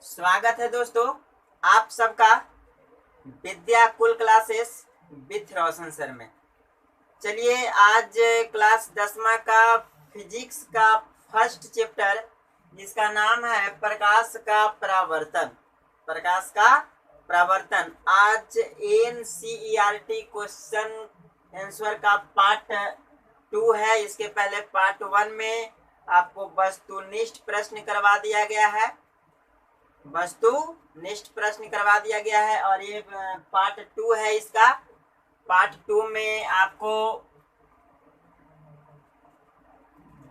स्वागत है दोस्तों आप सबका विद्या कुल क्लासेस विथ रोशन सर में। चलिए आज क्लास 10वीं का फिजिक्स का फर्स्ट चैप्टर जिसका नाम है प्रकाश का परावर्तन। प्रकाश का परावर्तन आज NCERT क्वेश्चन आंसर का पार्ट 2 है। इसके पहले पार्ट 1 में आपको वस्तुनिष्ठ प्रश्न करवा दिया गया है, वस्तुनिष्ठ प्रश्न करवा दिया गया है और ये पार्ट 2 है। इसका पार्ट 2 में आपको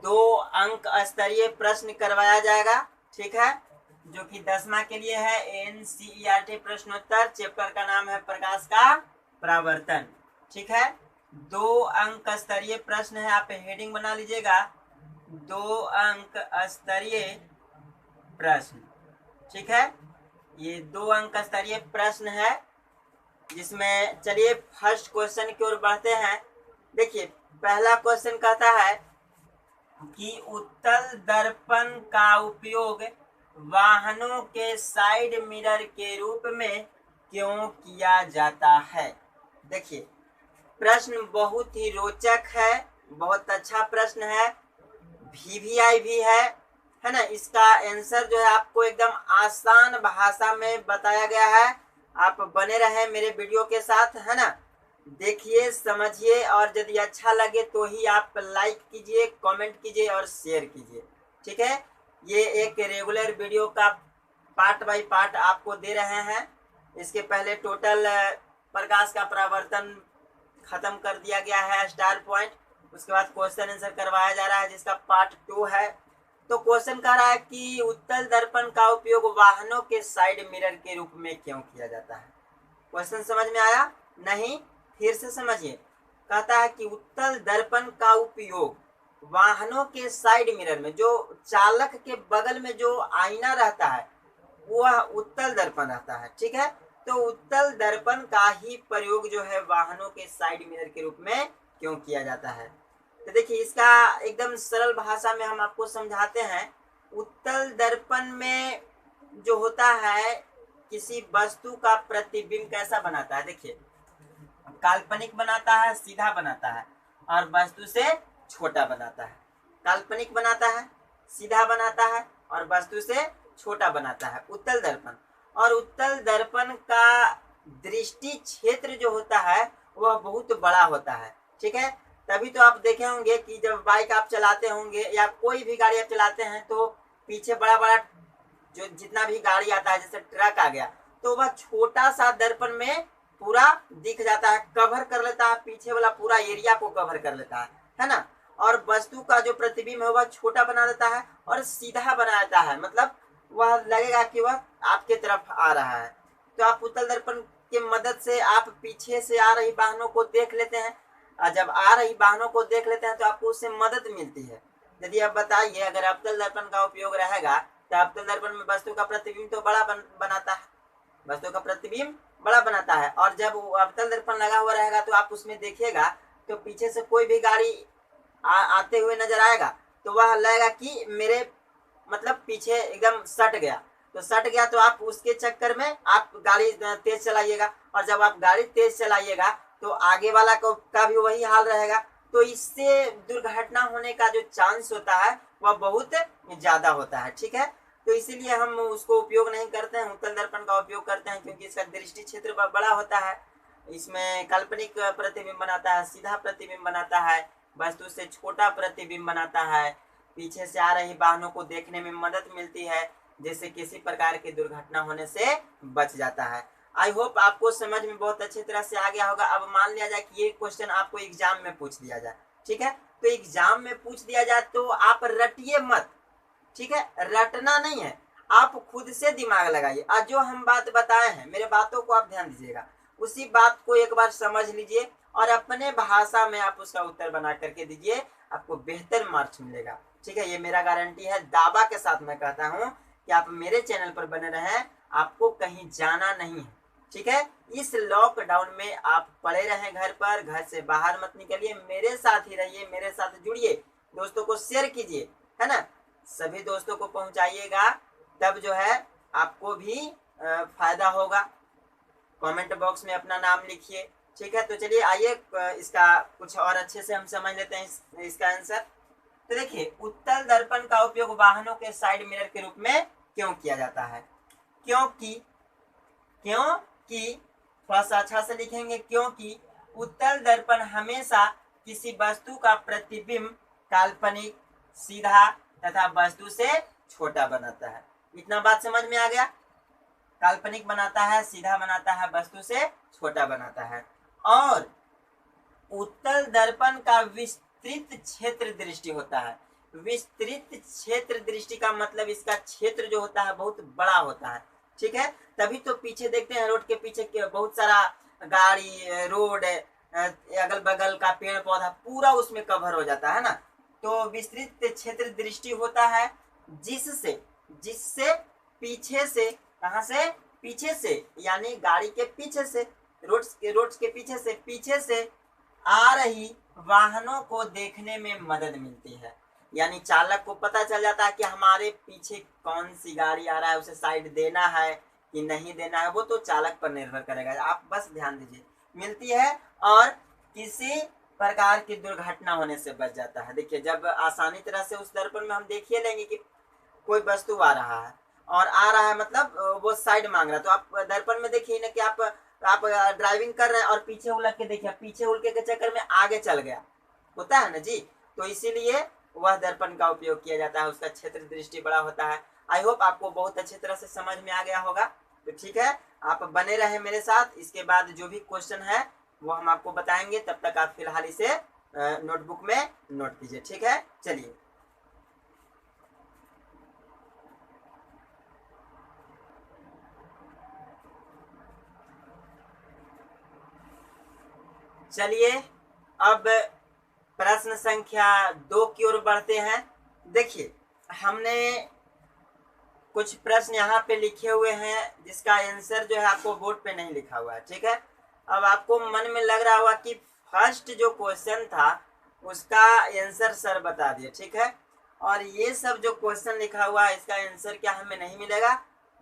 2 अंक स्तरीय प्रश्न करवाया जाएगा, ठीक है, जो कि 10वीं के लिए है। NCERT प्रश्नोत्तर, चैप्टर का नाम है प्रकाश का परावर्तन, ठीक है। 2 अंक स्तरीय प्रश्न है, आप हेडिंग बना लीजिएगा, 2 अंक स्तरीय प्रश्न, ठीक है। ये 2 अंक स्तरीय प्रश्न है जिसमें चलिए फर्स्ट क्वेश्चन की ओर बढ़ते हैं। देखिए पहला क्वेश्चन कहता है कि उत्तल दर्पण का उपयोग वाहनों के साइड मिरर के रूप में क्यों किया जाता है। देखिए प्रश्न बहुत ही रोचक है, बहुत अच्छा प्रश्न है, VVI भी है ना। इसका आंसर जो है आपको एकदम आसान भाषा में बताया गया है। आप बने रहे मेरे वीडियो के साथ, है ना, देखिए समझिए और यदि अच्छा लगे तो ही आप लाइक कीजिए, कमेंट कीजिए और शेयर कीजिए, ठीक है। ये एक रेगुलर वीडियो का पार्ट बाय पार्ट आपको दे रहे हैं। इसके पहले टोटल प्रकाश का परावर्तन खत्म कर दिया गया है, स्टार पॉइंट। उसके बाद क्वेश्चन आंसर करवाया जा रहा है जिसका पार्ट 2 है। तो क्वेश्चन कह रहा है कि उत्तल दर्पण का उपयोग वाहनों के साइड मिरर के रूप में क्यों किया जाता है। क्वेश्चन समझ में आया? नहीं, फिर से समझिए। कहता है कि उत्तल दर्पण का उपयोग वाहनों के साइड मिरर में, जो चालक के बगल में जो आईना रहता है वह उत्तल दर्पण रहता है, ठीक है। तो उत्तल दर्पण का ही प्रयोग जो है वाहनों के साइड मिरर के रूप में क्यों किया जाता है। तो देखिए इसका एकदम सरल भाषा में हम आपको समझाते हैं। उत्तल दर्पण में जो होता है किसी वस्तु का प्रतिबिंब कैसा बनाता है। देखिए काल्पनिक बनाता है, सीधा बनाता है और वस्तु से छोटा बनाता है। काल्पनिक बनाता है, सीधा बनाता है और वस्तु से छोटा बनाता है उत्तल दर्पण। और उत्तल दर्पण का दृष्टि क्षेत्र जो होता है वह बहुत बड़ा होता है, ठीक है। तभी तो आप देखे होंगे कि जब बाइक आप चलाते होंगे या कोई भी गाड़ी आप चलाते हैं तो पीछे बड़ा बड़ा जो जितना भी गाड़ी आता है, जैसे ट्रक आ गया, तो वह छोटा सा दर्पण में पूरा दिख जाता है, कवर कर लेता है, पीछे वाला पूरा एरिया को कवर कर लेता है ना। और वस्तु का जो प्रतिबिंब है वह छोटा बना देता है और सीधा बना देता है, मतलब वह लगेगा कि वह आपके तरफ आ रहा है। तो आप उत्तल दर्पण की मदद से आप पीछे से आ रही वाहनों को देख लेते हैं और जब आ रही वाहनों को देख लेते हैं तो आपको उससे मदद मिलती है। यदि आप बताइए अगर अवतल दर्पण का उपयोग रहेगा तो अवतल दर्पण में वस्तु का प्रतिबिंब तो बड़ा बनाता है, वस्तु का प्रतिबिंब बड़ा बनाता है। और जब अवतल दर्पण लगा हुआ रहेगा तो आप उसमें देखिएगा तो पीछे से कोई भी गाड़ी आते हुए नजर आएगा तो वह लगेगा कि मेरे मतलब पीछे एकदम सट गया, तो सट गया तो आप उसके चक्कर में आप गाड़ी तेज चलाइएगा और जब आप गाड़ी तेज चलाइएगा तो आगे वाला का भी वही हाल रहेगा। तो इससे दुर्घटना होने का जो चांस होता है वह बहुत ज्यादा होता है, ठीक है। तो इसीलिए हम उसको उपयोग नहीं करते हैं, उत्तल दर्पण का उपयोग करते हैं क्योंकि इसका दृष्टि क्षेत्र बड़ा होता है। इसमें काल्पनिक प्रतिबिंब बनाता है, सीधा प्रतिबिंब बनाता है, वस्तु से छोटा प्रतिबिंब बनाता है, पीछे से आ रही वाहनों को देखने में मदद मिलती है, जिससे किसी प्रकार की दुर्घटना होने से बच जाता है। आई होप आपको समझ में बहुत अच्छी तरह से आ गया होगा। अब मान लिया जाए कि ये क्वेश्चन आपको एग्जाम में पूछ दिया जाए, ठीक है, तो एग्जाम में पूछ दिया जाए तो आप रटिए मत, ठीक है, रटना नहीं है, आप खुद से दिमाग लगाइए और जो हम बात बताए हैं मेरे बातों को आप ध्यान दीजिएगा, उसी बात को एक बार समझ लीजिए और अपने भाषा में आप उसका उत्तर बना करके दीजिए, आपको बेहतर मार्क्स मिलेगा, ठीक है। ये मेरा गारंटी है, दावा के साथ मैं कहता हूँ कि आप मेरे चैनल पर बने रहें, आपको कहीं जाना नहीं है, ठीक है। इस लॉकडाउन में आप पड़े रहें घर पर, घर से बाहर मत निकलिए, मेरे साथ ही रहिए, मेरे साथ जुड़िए, दोस्तों को शेयर कीजिए, है ना, सभी दोस्तों को पहुंचाइएगा, तब जो है आपको भी फायदा होगा। कमेंट बॉक्स में अपना नाम लिखिए, ठीक है। तो चलिए आइए इसका कुछ और अच्छे से हम समझ लेते हैं इसका आंसर। तो देखिए, उत्तल दर्पण का उपयोग वाहनों के साइड मिरर के रूप में क्यों किया जाता है? क्योंकि थोड़ा सा अच्छा से लिखेंगे, क्योंकि उत्तल दर्पण हमेशा किसी वस्तु का प्रतिबिंब काल्पनिक, सीधा तथा वस्तु से छोटा बनाता है। इतना बात समझ में आ गया? काल्पनिक बनाता है, सीधा बनाता है, वस्तु से छोटा बनाता है। और उत्तल दर्पण का विस्तृत क्षेत्र दृष्टि होता है। विस्तृत क्षेत्र दृष्टि का मतलब इसका क्षेत्र जो होता है बहुत बड़ा होता है, ठीक है। तभी तो पीछे देखते हैं, रोड के पीछे बहुत सारा गाड़ी, रोड, अगल बगल का पेड़ पौधा पूरा उसमें कवर हो जाता है ना। तो विस्तृत क्षेत्र दृष्टि होता है जिससे पीछे से, कहां से? पीछे से, यानी गाड़ी के पीछे से, रोड्स के पीछे से आ रही वाहनों को देखने में मदद मिलती है। यानी चालक को पता चल जाता है कि हमारे पीछे कौन सी गाड़ी आ रहा है, उसे साइड देना है कि नहीं देना है, वो तो चालक पर निर्भर करेगा। आप बस ध्यान दीजिए, मिलती है और किसी प्रकार की दुर्घटना होने से बच जाता है। देखिए, जब आसानी तरह से उस दर्पण में हम देखिए लेंगे कि कोई वस्तु आ रहा है और आ रहा है मतलब वो साइड मांग रहा है, तो आप दर्पण में देखिए ना कि आप ड्राइविंग कर रहे हैं और पीछे उलट के देखिए, पीछे उलटे के चक्कर में आगे चल गया, होता है ना जी। तो इसीलिए वह दर्पण का उपयोग किया जाता है, उसका क्षेत्र दृष्टि बड़ा होता है। आई होप आपको बहुत अच्छी तरह से समझ में आ गया होगा। तो ठीक है, आप बने रहे मेरे साथ। इसके बाद जो भी क्वेश्चन है वो हम आपको बताएंगे, तब तक आप फिलहाल इसे नोटबुक में नोट कीजिए, ठीक है। चलिए, अब प्रश्न संख्या 2 की ओर बढ़ते हैं। देखिए, हमने कुछ प्रश्न यहाँ पे लिखे हुए हैं जिसका आंसर जो है आपको बोर्ड पे नहीं लिखा हुआ है, ठीक है। अब आपको मन में लग रहा होगा कि फर्स्ट जो क्वेश्चन था उसका आंसर सर बता दिए, ठीक है, और ये सब जो क्वेश्चन लिखा हुआ है इसका आंसर क्या हमें नहीं मिलेगा।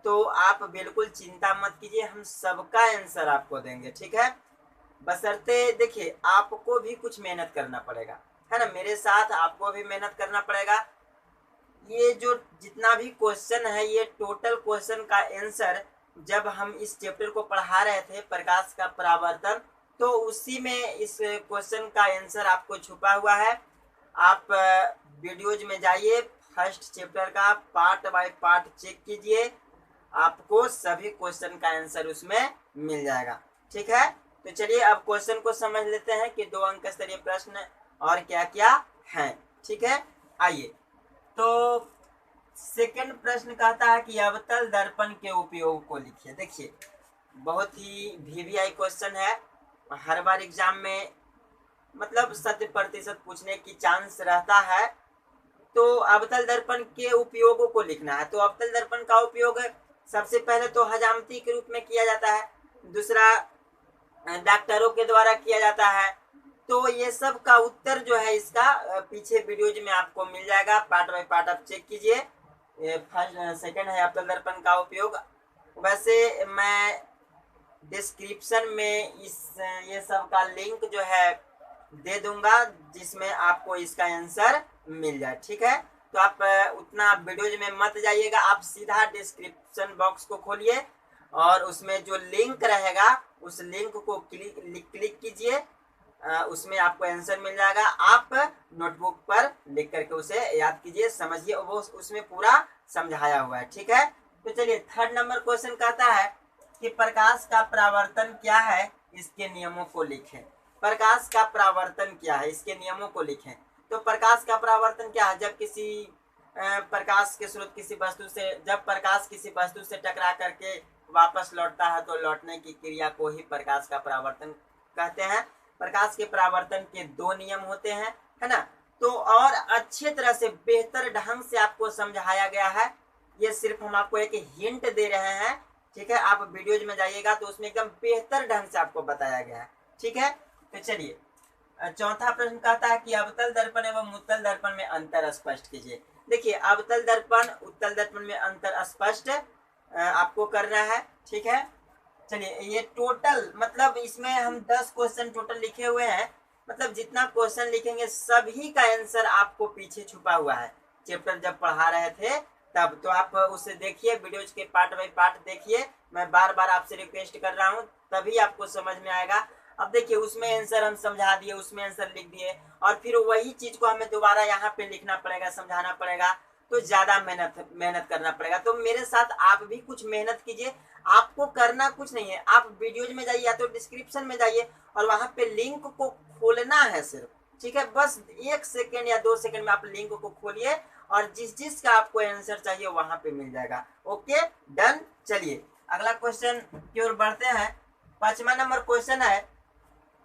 तो आप बिल्कुल चिंता मत कीजिए, हम सबका आंसर आपको देंगे, ठीक है। बशर्ते देखिए, आपको भी कुछ मेहनत करना पड़ेगा, है ना, मेरे साथ आपको भी मेहनत करना पड़ेगा। ये जो जितना भी क्वेश्चन है, ये टोटल क्वेश्चन का आंसर जब हम इस चैप्टर को पढ़ा रहे थे, प्रकाश का परावर्तन, तो उसी में इस क्वेश्चन का आंसर आपको छुपा हुआ है। आप वीडियोज में जाइए, फर्स्ट चैप्टर का पार्ट बाय पार्ट चेक कीजिए, आपको सभी क्वेश्चन का आंसर उसमें मिल जाएगा, ठीक है। तो चलिए अब क्वेश्चन को समझ लेते हैं कि 2 अंक स्तरीय प्रश्न और क्या क्या हैं, ठीक है। आइए, तो सेकंड प्रश्न कहता है कि अवतल दर्पण के उपयोग को लिखिए। देखिए, बहुत ही वीवीआई क्वेश्चन है, हर बार एग्जाम में मतलब 100% पूछने की चांस रहता है। तो अवतल दर्पण के उपयोगों को लिखना है। तो अवतल दर्पण का उपयोग सबसे पहले तो हजामती के रूप में किया जाता है, दूसरा डॉक्टरों के द्वारा किया जाता है। तो ये सब का उत्तर जो है इसका पीछे वीडियोज में आपको मिल जाएगा, पार्ट बाय पार्ट आप चेक कीजिए। फर्स्ट सेकंड है अवतल दर्पण का उपयोग। वैसे मैं डिस्क्रिप्शन में ये सब का लिंक जो है दे दूंगा, जिसमें आपको इसका आंसर मिल जाए, ठीक है। तो आप उतना वीडियोज में मत जाइएगा, आप सीधा डिस्क्रिप्शन बॉक्स को खोलिए और उसमें जो लिंक रहेगा उस लिंक को क्लिक कीजिए, उसमें आपको आंसर मिल जाएगा। आप नोटबुक पर लिख करके उसे याद कीजिए, समझिए, वो उसमें पूरा समझाया हुआ है, ठीक है। तो चलिए, थर्ड नंबर क्वेश्चन कहता है कि प्रकाश का परावर्तन क्या है, इसके नियमों को लिखें। प्रकाश का परावर्तन क्या है, इसके नियमों को लिखें। तो प्रकाश का परावर्तन क्या है? जब किसी प्रकाश के स्रोत किसी वस्तु से, जब प्रकाश किसी वस्तु से टकरा करके वापस लौटता है तो लौटने की क्रिया को ही प्रकाश का परावर्तन कहते हैं। प्रकाश के परावर्तन के 2 नियम होते हैं, है ना। तो और अच्छे तरह से बेहतर ढंग से आपको समझाया गया है। ये सिर्फ हम आपको एक हिंट दे रहे हैं, ठीक है। आप वीडियोज में जाइएगा तो उसमें एकदम बेहतर ढंग से आपको बताया गया है, ठीक है। तो चलिए, चौथा प्रश्न कहता है कि अवतल दर्पण एवं उत्तल दर्पण में अंतर स्पष्ट कीजिए। देखिए, अवतल दर्पण उत्तल दर्पण में अंतर स्पष्ट आपको करना है। ठीक है, चलिए ये टोटल मतलब इसमें हम 10 क्वेश्चन टोटल लिखे हुए हैं, मतलब जितना क्वेश्चन लिखेंगे सभी का आंसर आपको पीछे छुपा हुआ है। चैप्टर जब पढ़ा रहे थे तब तो आप उसे देखिए, वीडियोज के पार्ट बाय पार्ट देखिए, मैं बार बार आपसे रिक्वेस्ट कर रहा हूँ, तभी आपको समझ में आएगा। अब देखिए उसमें आंसर हम समझा दिए, उसमें आंसर लिख दिए, और फिर वही चीज को हमें दोबारा यहाँ पे लिखना पड़ेगा, समझाना पड़ेगा, तो ज्यादा मेहनत करना पड़ेगा। तो मेरे साथ आप भी कुछ मेहनत कीजिए। आपको करना कुछ नहीं है, आप वीडियोज में जाइए या तो डिस्क्रिप्शन में जाइए और वहां पे लिंक को खोलना है सिर्फ। ठीक है, बस 1 सेकेंड या 2 सेकेंड में आप लिंक को खोलिए और जिस जिस का आपको आंसर चाहिए वहां पे मिल जाएगा। Okay done. चलिए अगला क्वेश्चन की ओर बढ़ते हैं। 5वां नंबर क्वेश्चन है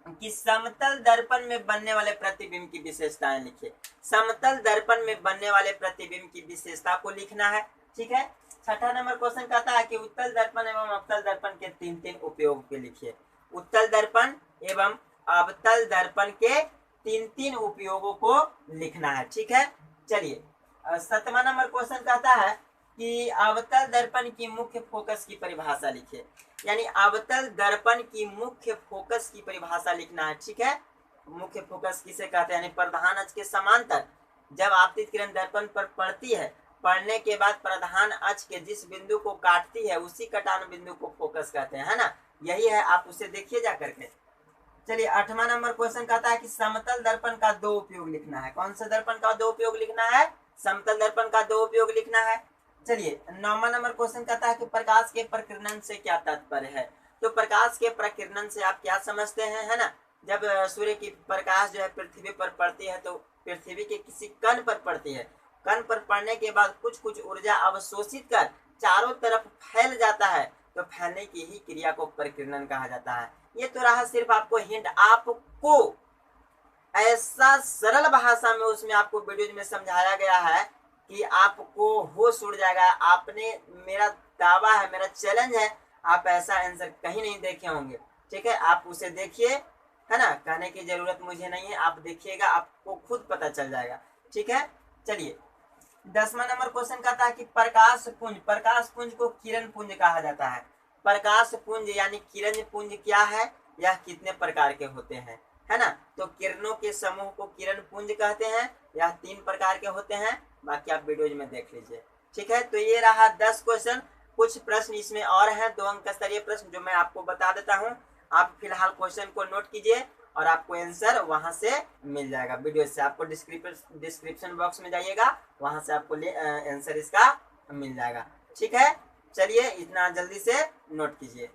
कि समतल दर्पण में बनने वाले प्रतिबिंब की विशेषताएं लिखिए। समतल दर्पण में बनने वाले प्रतिबिंब की विशेषता को लिखना है। ठीक है, 6वां नंबर क्वेश्चन कहता है कि उत्तल दर्पण एवं अवतल दर्पण के 3 उपयोग के लिखिए। उत्तल दर्पण एवं अवतल दर्पण के 3 उपयोगों को लिखना है। ठीक है, चलिए 7वां नंबर क्वेश्चन कहता है कि अवतल दर्पण की मुख्य फोकस की परिभाषा लिखिए। यानी अवतल दर्पण की मुख्य फोकस की परिभाषा लिखना है। ठीक है, मुख्य फोकस किसे कहते हैं, यानी प्रधान अक्ष के समांतर जब आपतित किरण दर्पण पर पड़ती है, पड़ने के बाद प्रधान अक्ष के जिस बिंदु को काटती है उसी कटान बिंदु को फोकस कहते हैं, है ना, यही है, आप उसे देखिए जा करके। चलिए 8वां नंबर क्वेश्चन कहता है कि समतल दर्पण का 2 उपयोग लिखना है। कौन सा दर्पण का 2 उपयोग लिखना है, समतल दर्पण का 2 उपयोग लिखना है। चलिए 9वां नंबर क्वेश्चन कहता है कि प्रकाश के प्रकीर्णन से क्या तात्पर्य है। तो प्रकाश के प्रकीर्णन से आप क्या समझते हैं, है ना, जब सूर्य की प्रकाश जो है पृथ्वी पर पड़ती है तो पृथ्वी के किसी कण पर पड़ती है, कण पर पड़ने के बाद कुछ कुछ ऊर्जा अवशोषित कर चारों तरफ फैल जाता है, तो फैलने की ही क्रिया को प्रकीर्णन कहा जाता है। ये तो रहा सिर्फ आपको हिंट, आपको ऐसा सरल भाषा में उसमें आपको वीडियो में समझाया गया है कि आपको होश उड़ जाएगा। आपने, मेरा दावा है, मेरा चैलेंज है, आप ऐसा आंसर कहीं नहीं देखे होंगे। ठीक है, आप उसे देखिए, है ना, कहने की जरूरत मुझे नहीं है, आप देखिएगा आपको खुद पता चल जाएगा। ठीक है, चलिए 10वां नंबर क्वेश्चन कहता है कि प्रकाश पुंज, प्रकाश पुंज को किरण पुंज कहा जाता है। प्रकाश पुंज यानी किरण पुंज क्या है, यह कितने प्रकार के होते हैं, है ना, तो किरणों के समूह को किरण पुंज कहते हैं। यह 3 प्रकार के होते हैं, बाकी आप वीडियोज में देख लीजिए। ठीक है, तो ये रहा 10 क्वेश्चन। कुछ प्रश्न इसमें और हैं, 2 अंक स्तरीय प्रश्न जो मैं आपको बता देता हूँ। आप फिलहाल क्वेश्चन को नोट कीजिए और आपको आंसर वहां से मिल जाएगा वीडियो से। आपको डिस्क्रिप्शन बॉक्स में जाइएगा, वहां से आपको आंसर इसका मिल जाएगा। ठीक है, चलिए इतना जल्दी से नोट कीजिए।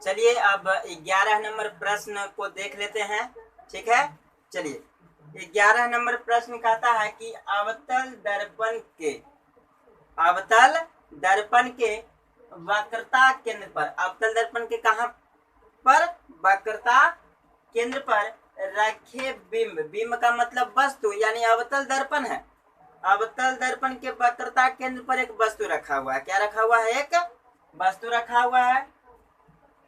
चलिए अब 11 नंबर प्रश्न को देख लेते हैं। ठीक है, चलिए 11 नंबर प्रश्न कहता है कि अवतल दर्पण के वक्रता केंद्र पर, अवतल दर्पण के कहां पर, वक्रता केंद्र पर रखे बिंब, बिंब का मतलब वस्तु, यानी अवतल दर्पण है। अवतल दर्पण के वक्रता केंद्र पर एक वस्तु रखा हुआ है। क्या रखा हुआ है, एक वस्तु रखा हुआ है।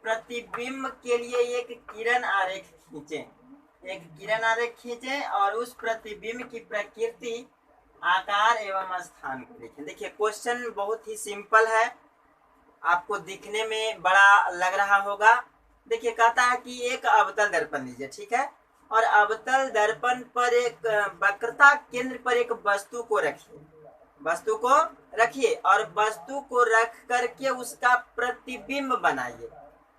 प्रतिबिंब के लिए एक किरण आरेख खींचे, एक किरण आरेख खींचे और उस प्रतिबिंब की प्रकृति, आकार एवं स्थान को लिखें। देखिए क्वेश्चन बहुत ही सिंपल है, आपको दिखने में बड़ा लग रहा होगा। देखिए कहता है कि एक अवतल दर्पण लीजिए, ठीक है, और अवतल दर्पण पर एक वक्रता केंद्र पर एक वस्तु को रखिए, वस्तु को रखिए और वस्तु को रख करके उसका प्रतिबिंब बनाइए।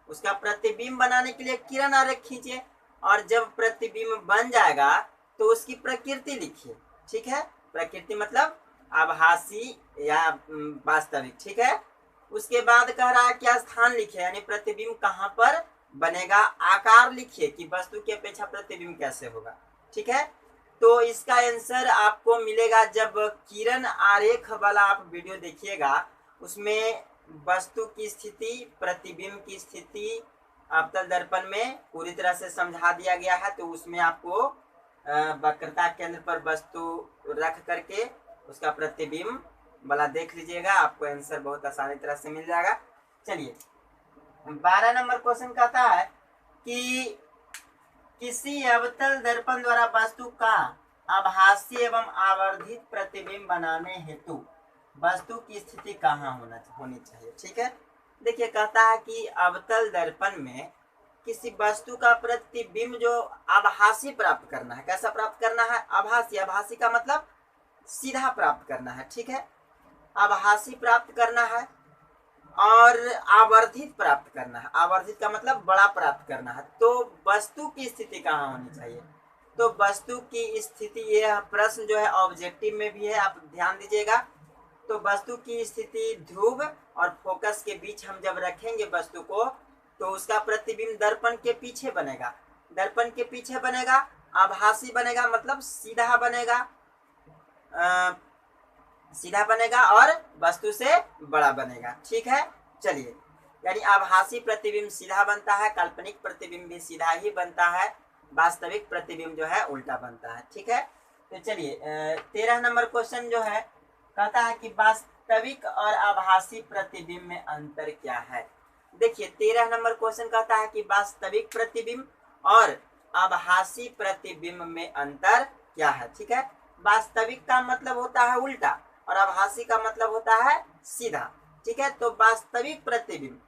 उसका प्रतिबिंब बनाने के लिए किरण आरेख खींचिए और जब प्रतिबिंब बन जाएगा तो उसकी प्रकृति लिखिए। ठीक है, प्रकृति मतलब आभासी या वास्तविक। ठीक है, उसके बाद कह रहा है क्या स्थान लिखे, यानी प्रतिबिंब कहाँ पर बनेगा। आकार लिखिए कि वस्तु की अपेक्षा प्रतिबिंब कैसे होगा। ठीक है, तो इसका आंसर आपको मिलेगा जब किरण आरेख वाला आप वीडियो देखिएगा, उसमें वस्तु की स्थिति, प्रतिबिंब की स्थिति अवतल दर्पण में पूरी तरह से समझा दिया गया है। तो उसमें आपको वक्रता केंद्र पर वस्तु रख करके उसका प्रतिबिंब वाला देख लीजिएगा, आपको आंसर बहुत आसानी तरह से मिल जाएगा। चलिए 12 नंबर क्वेश्चन कहता है कि किसी अवतल दर्पण द्वारा वस्तु का आभासी एवं आवर्धित प्रतिबिंब बनाने हेतु वस्तु की स्थिति कहाँ होनी चाहिए। ठीक है, देखिए कहता है कि अवतल दर्पण में किसी वस्तु का प्रतिबिंब जो आभासी प्राप्त करना है। कैसा प्राप्त करना है? आभासी। आभासी का मतलब सीधा प्राप्त करना है। ठीक है, आभासी प्राप्त करना है और आवर्धित प्राप्त करना है। आवर्धित का मतलब बड़ा प्राप्त करना है। तो वस्तु की स्थिति कहाँ होनी चाहिए? तो वस्तु की स्थिति, यह प्रश्न जो है ऑब्जेक्टिव में भी है, आप ध्यान दीजिएगा। तो वस्तु की स्थिति ध्रुव और फोकस के बीच हम जब रखेंगे वस्तु को, तो उसका प्रतिबिंब दर्पण के पीछे बनेगा। दर्पण के पीछे बनेगा, आभासी बनेगा, मतलब सीधा बनेगा, सीधा बनेगा और वस्तु से बड़ा बनेगा। ठीक है, चलिए, यानी आभासी प्रतिबिंब सीधा बनता है, काल्पनिक प्रतिबिंब भी सीधा ही बनता है, वास्तविक प्रतिबिंब जो है उल्टा बनता है। ठीक है, तो चलिए 13 नंबर क्वेश्चन जो है कहता है कि वास्तविक और आभासी प्रतिबिंब में अंतर क्या है। देखिए 13 नंबर क्वेश्चन कहता है कि वास्तविक प्रतिबिंब और आभासी प्रतिबिंब में अंतर क्या है। ठीक है, वास्तविक का मतलब होता है उल्टा और आभासी का मतलब होता है सीधा। ठीक है, तो वास्तविक प्रतिबिंब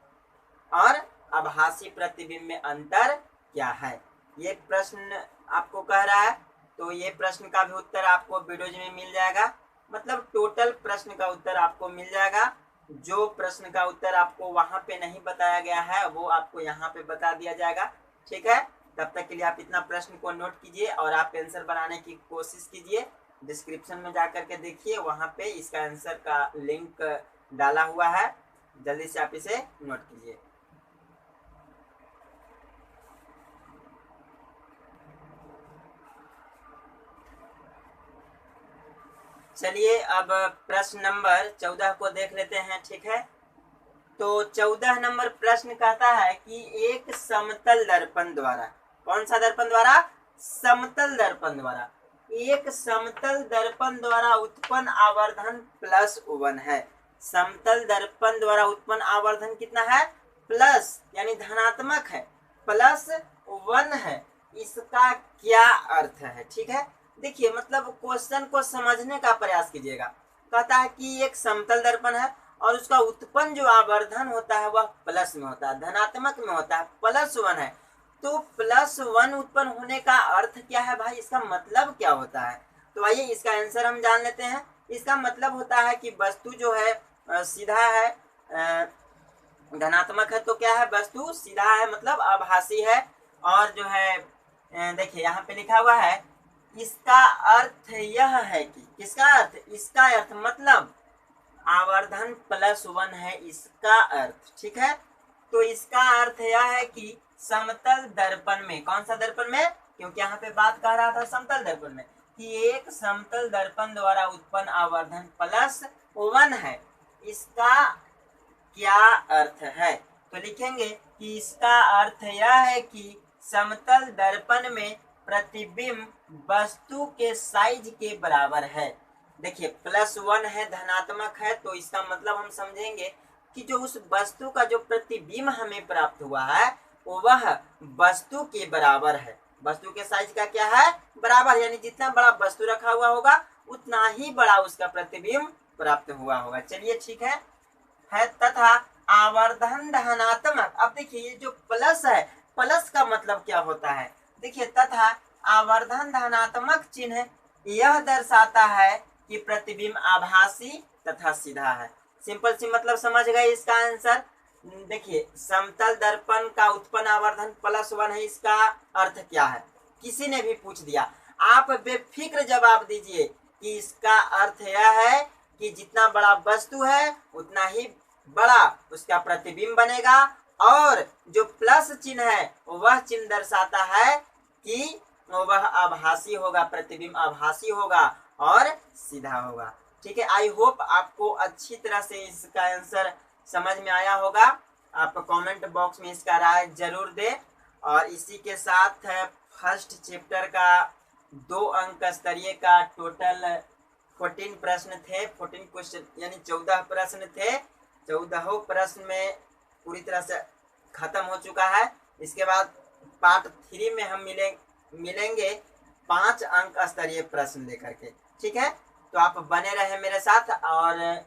और आभासी प्रतिबिंब में अंतर क्या है, ये प्रश्न आपको कह रहा है। तो ये प्रश्न का भी उत्तर आपको वीडियोज में मिल जाएगा, मतलब टोटल प्रश्न का उत्तर आपको मिल जाएगा। जो प्रश्न का उत्तर आपको वहां पे नहीं बताया गया है वो आपको यहाँ पे बता दिया जाएगा। ठीक है, तब तक के लिए आप इतना प्रश्न को नोट कीजिए और आप आंसर बनाने की कोशिश कीजिए। डिस्क्रिप्शन में जाकर के देखिए, वहां पे इसका आंसर का लिंक डाला हुआ है, जल्दी से आप इसे नोट कीजिए। चलिए अब प्रश्न नंबर 14 को देख लेते हैं। ठीक है, तो 14 नंबर प्रश्न कहता है कि एक समतल दर्पण द्वारा, कौन सा दर्पण द्वारा? समतल दर्पण द्वारा, एक समतल दर्पण द्वारा उत्पन्न आवर्धन +1 है। समतल दर्पण द्वारा उत्पन्न आवर्धन कितना है? प्लस, यानी धनात्मक है, +1 है। इसका क्या अर्थ है? ठीक है, देखिए मतलब क्वेश्चन को समझने का प्रयास कीजिएगा। कहता है कि एक समतल दर्पण है और उसका उत्पन्न जो आवर्धन होता है वह प्लस में होता है, धनात्मक में होता है, +1 है। तो +1 उत्पन्न होने का अर्थ क्या है भाई? इसका मतलब क्या होता है? तो आइए इसका आंसर हम जान लेते हैं। इसका मतलब होता है कि वस्तु जो है सीधा है, धनात्मक है, तो क्या है? वस्तु सीधा है मतलब आभासी है। और जो है देखिए यहाँ पे लिखा हुआ है, इसका अर्थ यह है कि, किसका अर्थ? इसका अर्थ मतलब आवर्धन +1 है, इसका अर्थ। ठीक है, तो इसका अर्थ यह है कि समतल दर्पण में, कौन सा दर्पण में? क्योंकि यहाँ पे बात कह रहा था समतल दर्पण में, कि एक समतल दर्पण द्वारा उत्पन्न आवर्धन +1 है। इसका क्या अर्थ है? तो लिखेंगे कि इसका अर्थ यह है कि समतल दर्पण में प्रतिबिंब वस्तु के साइज के बराबर है। देखिए +1 है, धनात्मक है, तो इसका मतलब हम समझेंगे कि जो उस वस्तु का जो प्रतिबिंब हमें प्राप्त हुआ है वह वस्तु के बराबर है। वस्तु के साइज का क्या है? बराबर, यानी जितना बड़ा वस्तु रखा हुआ होगा उतना ही बड़ा उसका प्रतिबिंब प्राप्त हुआ होगा। चलिए ठीक है, तथा आवर्धन धनात्मक। अब देखिए ये जो प्लस है, प्लस का मतलब क्या होता है? देखिए तथा आवर्धन धनात्मक चिन्ह यह दर्शाता है कि प्रतिबिंब आभासी तथा सीधा है। सिंपल सी मतलब समझ गए इसका आंसर। देखिए समतल दर्पण का उत्पन्न आवर्धन +1 है, इसका अर्थ क्या है? किसी ने भी पूछ दिया, आप बेफिक्र जवाब दीजिए कि इसका अर्थ यह है कि जितना बड़ा वस्तु है उतना ही बड़ा उसका प्रतिबिंब बनेगा, और जो प्लस चिन्ह है वह चिन्ह दर्शाता है कि वह आभासी होगा, प्रतिबिंब आभासी होगा और सीधा होगा। ठीक है, आई होप आपको अच्छी तरह से इसका आंसर समझ में आया होगा। आप कमेंट बॉक्स में इसका राय जरूर दें। और इसी के साथ फर्स्ट चैप्टर का 2 अंक स्तरीय का टोटल 14 प्रश्न थे, 14 क्वेश्चन यानी 14 प्रश्न थे। 14 प्रश्न में पूरी तरह से खत्म हो चुका है। इसके बाद पार्ट 3 में हम मिलेंगे 5 अंक स्तरीय प्रश्न लेकर के। ठीक है, तो आप बने रहे मेरे साथ, और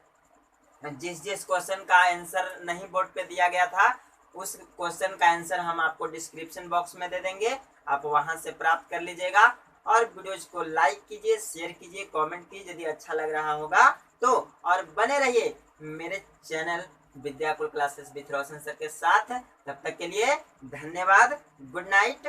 जिस क्वेश्चन का आंसर नहीं बोर्ड पे दिया गया था उस क्वेश्चन का आंसर हम आपको डिस्क्रिप्शन बॉक्स में दे देंगे, आप वहां से प्राप्त कर लीजिएगा। और वीडियोज को लाइक कीजिए, शेयर कीजिए, कमेंट कीजिए यदि अच्छा लग रहा होगा तो, और बने रहिए मेरे channel Vidyakul classes with Roshan sir के साथ। तब तक के लिए धन्यवाद, गुड नाइट।